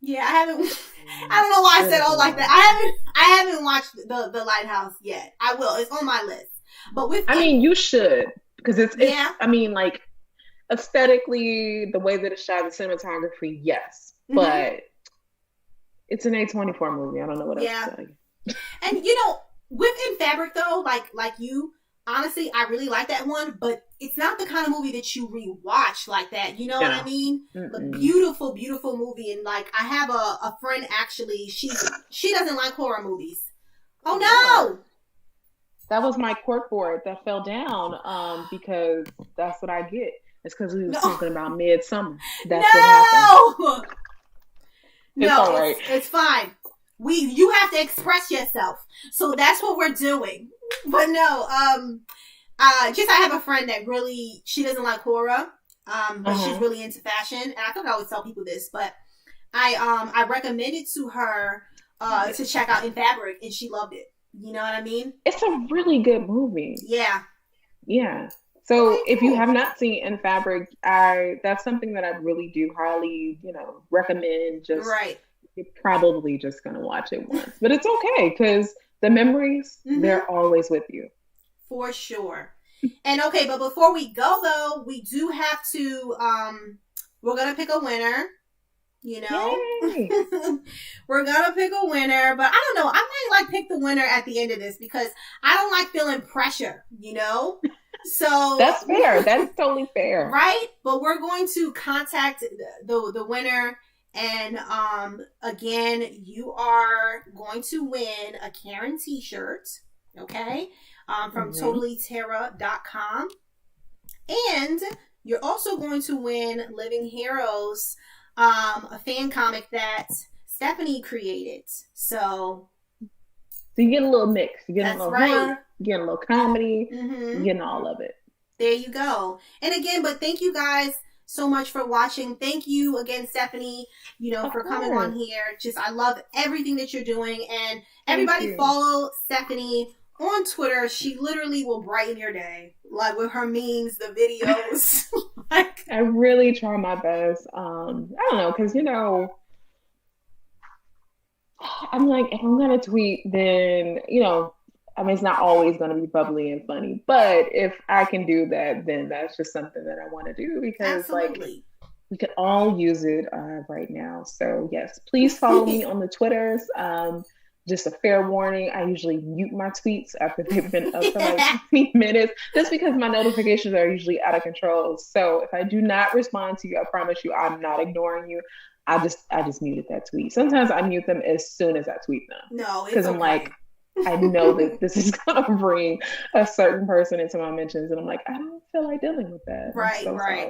yeah, I haven't. I don't know why I said like that. I haven't watched the Lighthouse yet. I will. It's on my list. But mean, you should, because it's I mean, like aesthetically, the way that it's shot, the cinematography, yes, but it's an A24 movie. I don't know what else to tell you. And with In Fabric though, like you. Honestly, I really like that one, but it's not the kind of movie that you rewatch like that. You know what I mean? But beautiful, beautiful movie. And like, I have a friend actually. She doesn't like horror movies. Oh no! That was my cork board that fell down. Because that's what I get. It's because we were talking about Midsummer. That's what happened. It's all right. It's fine. You have to express yourself. So that's what we're doing. But no, I have a friend that really, she doesn't like horror, but she's really into fashion. And I think I always tell people this, but I recommended to her to check out In Fabric, and she loved it. You know what I mean? It's a really good movie. Yeah. Yeah. So if you have not seen In Fabric, that's something that I really do highly, recommend. Just you're probably just gonna watch it once, but it's okay because the memories, they're always with you. For sure. And okay, but before we go though, we do have to, we're going to pick a winner, We're going to pick a winner, but I don't know. I might pick the winner at the end of this because I don't like feeling pressure, So that's fair. That's totally fair. Right? But we're going to contact the winner. And again, you are going to win a Karen t-shirt, okay, from totallyterra.com. And you're also going to win Living Heroes, a fan comic that Stephanie created. So you get a little mix. You get a little horror, you get a little comedy, you're getting all of it. There you go. And again, but thank you guys so much for watching. Thank you again, Stephanie, for coming on here. I love everything that you're doing. And everybody follow Stephanie on Twitter. She literally will brighten your day. Like with her memes, the videos. I really try my best. I don't know, because, I'm like, if I'm going to tweet, then, it's not always going to be bubbly and funny, but if I can do that, then that's just something that I want to do because we could all use it right now. So yes, please follow me on the Twitters. Just a fair warning, I usually mute my tweets after they've been up for like 15 minutes, just because my notifications are usually out of control. So if I do not respond to you, I promise you, I'm not ignoring you. I just muted that tweet. Sometimes I mute them as soon as I tweet them. No, because I'm like, I know that this is going to bring a certain person into my mentions. And I'm like, I don't feel like dealing with that. Right.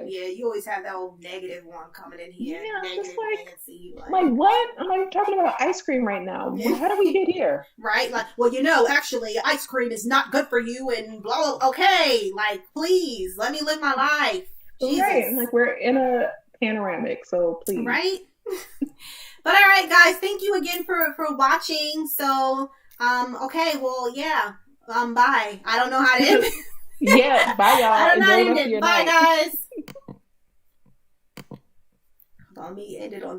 Yeah, you always have that old negative one coming in here. Yeah, negative just like, Nancy, like, what? I'm like talking about ice cream right now. How do we get here? Right? Like, well, actually, ice cream is not good for you and blah, blah. Okay. Like, please, let me live my life. Jesus. Right. Like, we're in a panoramic, so please. Right? But all right, guys, thank you again for watching. So, okay, well, yeah. Bye. I don't know how to end it. Yeah, bye, y'all. I don't know how to end it. Bye, guys. Let me end it on this.